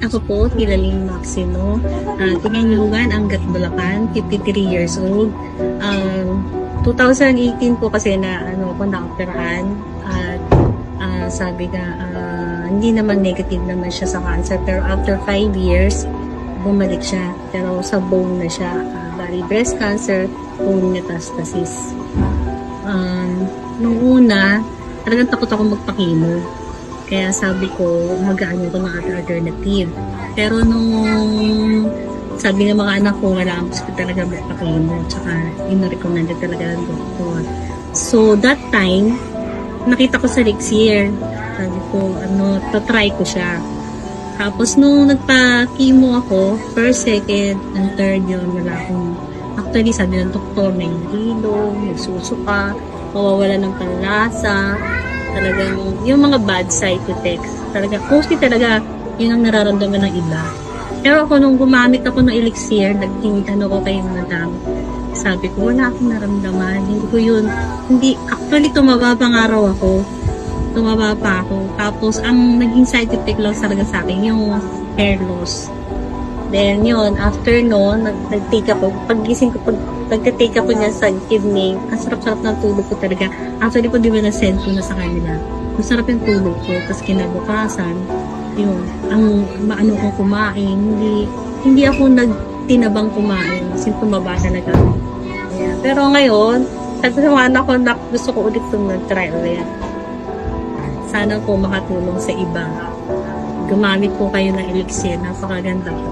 Ako po, Hilaling Maximo. Tinanyugan, Angat, Bulacan, 53 years old. 2018 po kasi na ako na-operahan at sabi nga hindi naman negative naman siya sa cancer, pero after 5 years bumalik siya, pero sa bone na siya, bali breast cancer, bone metastasis. Nung una talagang takot ako magpa-chemo, kaya sabi ko mag-ano ko ng alternative, pero nung sabi ng mga anak ko wala ang gusto talaga magpa-chemo, tsaka ino-recommend talaga ng doktor. So that time nakita ko sa Elixir, sabi ko try ko siya. Tapos nung nagpa-chemo ako, first, second, and third yun, wala akong, actually sabi ng doktor, may hilo, nagsusuka, mawawala ng panlasa, talagang yung mga bad side effects, talaga, mostly talaga, yun ang nararamdaman ng iba. Pero ako nung gumamit ako ng Elixir, nagtingitan ako kay madam, sabi ko, wala akong naramdaman, hindi ko yun, actually tumaba pang araw ako, tumaba pa ako. Tapos, ang naging side effect lang talaga sa akin, yung hair loss. Then, yun, after noon, nag-take ako. Pag-gising ko, nag-take ako niya sa evening, ang sarap-sarap ng tulog ko talaga. Actually po, di ba na-send ko na sa kanila. Masarap yung tulog ko. Tapos, kinabukasan, yun, ang maano kong kumain, hindi ako nagtinabang kumain. Kasi tumaba talaga. Yeah. Pero ngayon, sabi sa mga anak ko, gusto ko ulit itong nag-try ulit. Sana po makatulong sa iba. Gumamit po kayo ng Elixir. Napakaganda po.